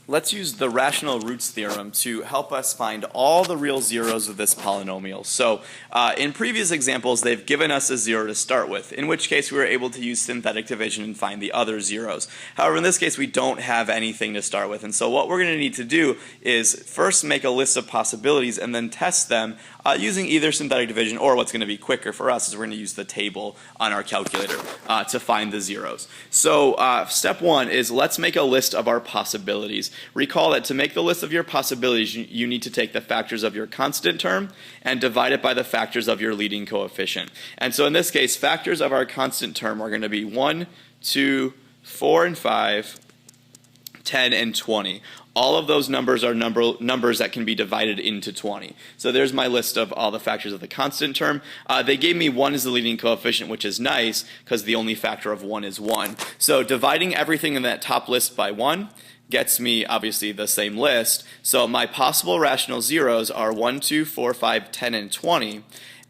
Let's use the rational roots theorem to help us find all the real zeros of this polynomial. So in previous examples, they've given us a zero to start with, in which case we were able to use synthetic division and find the other zeros. However, in this case, we don't have anything to start with. And so what we're going to need to do is first make a list of possibilities and then test them using either synthetic division, or what's going to be quicker for us is we're going to use the table on our calculator to find the zeros. So step one is let's make a list of our possibilities. Recall that to make the list of your possibilities, you need to take the factors of your constant term and divide it by the factors of your leading coefficient. And so in this case, factors of our constant term are going to be 1, 2, 4, and 5, 10, and 20. All of those numbers are numbers that can be divided into 20. So there's my list of all the factors of the constant term. They gave me 1 as the leading coefficient, which is nice because the only factor of 1 is 1. So dividing everything in that top list by 1 gets me obviously the same list. So my possible rational zeros are 1, 2, 4, 5, 10, and 20.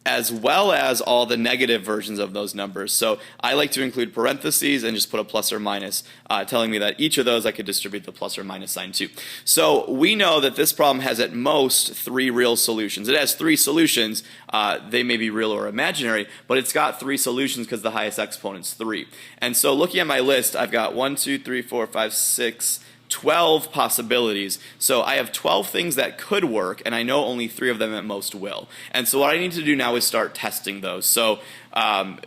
As well as all the negative versions of those numbers. So I like to include parentheses and just put a plus or minus, telling me that each of those I could distribute the plus or minus sign to. So we know that this problem has at most 3 real solutions. It has 3 solutions. They may be real or imaginary, but it's got 3 solutions because the highest exponent is 3. And so looking at my list, I've got 1, 2, 3, 4, 5, 6, 12 possibilities. So I have 12 things that could work, and I know only 3 of them at most will. And so what I need to do now is start testing those. So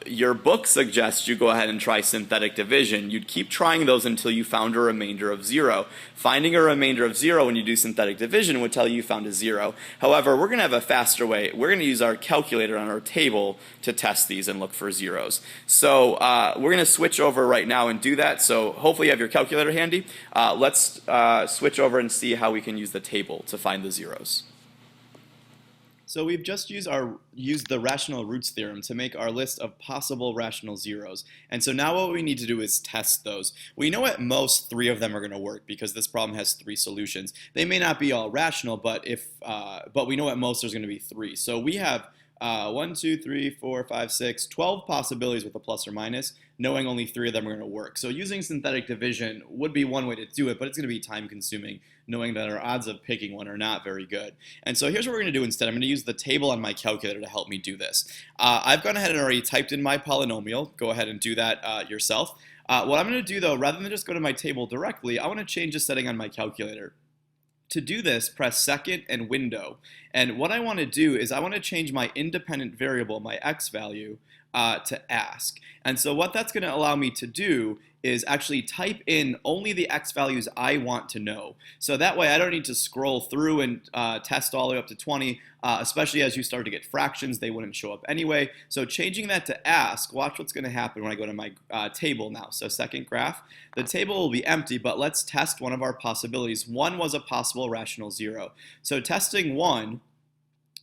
your book suggests you go ahead and try synthetic division. You'd keep trying those until you found a remainder of 0. Finding a remainder of 0 when you do synthetic division would tell you found a 0. However, we're going to have a faster way. We're going to use our calculator on our table to test these and look for zeros. So we're going to switch over right now and do that. So hopefully you have your calculator handy. Let's switch over and see how we can use the table to find the zeros. So we've just used the rational roots theorem to make our list of possible rational zeros. And so now what we need to do is test those. We know at most 3 of them are going to work because this problem has 3 solutions. They may not be all rational, but we know at most there's going to be 3. So we have 1, 2, 3, 4, 5, 6, 12 possibilities with a plus or minus, knowing only 3 of them are going to work. So using synthetic division would be one way to do it, but it's going to be time consuming, knowing that our odds of picking one are not very good. And so here's what we're going to do instead. I'm going to use the table on my calculator to help me do this. I've gone ahead and already typed in my polynomial. Go ahead and do that yourself. What I'm going to do though, rather than just go to my table directly, I want to change the setting on my calculator. To do this, press second and window. And what I want to do is I want to change my independent variable, my x value, to ask. And so what that's going to allow me to do is actually type in only the x values I want to know. So that way I don't need to scroll through and test all the way up to 20, especially as you start to get fractions, they wouldn't show up anyway. So changing that to ask, watch what's going to happen when I go to my table now. So second graph, the table will be empty, but let's test one of our possibilities. 1 was a possible rational 0. So testing 1,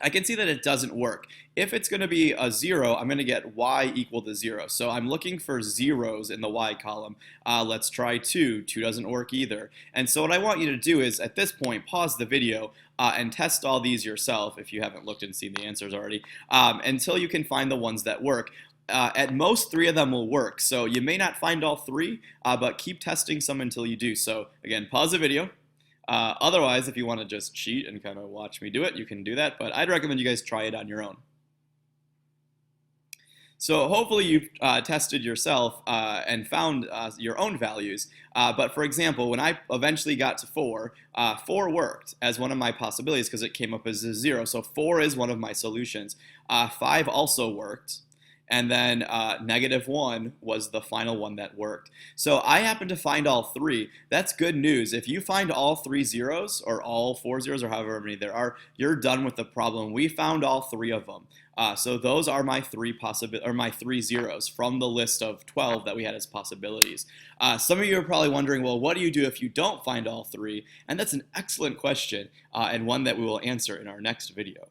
I can see that it doesn't work. If it's going to be a 0, I'm going to get y equal to 0. So I'm looking for zeros in the y column. Let's try 2. 2 doesn't work either. And so what I want you to do is, at this point, pause the video and test all these yourself, if you haven't looked and seen the answers already, until you can find the ones that work. At most, 3 of them will work. So you may not find all 3, but keep testing some until you do. So again, pause the video. Otherwise, if you want to just cheat and kind of watch me do it, you can do that, but I'd recommend you guys try it on your own. So hopefully you've tested yourself and found your own values, but for example, when I eventually got to 4, 4 worked as one of my possibilities because it came up as a 0, so 4 is one of my solutions. 5 also worked. And then -1 was the final one that worked. So I happen to find all 3. That's good news. If you find all 3 zeros, or all 4 zeros, or however many there are, you're done with the problem. We found all 3 of them. So those are my 3 zeros from the list of 12 that we had as possibilities. Some of you are probably wondering, well, what do you do if you don't find all 3? And that's an excellent question, and one that we will answer in our next video.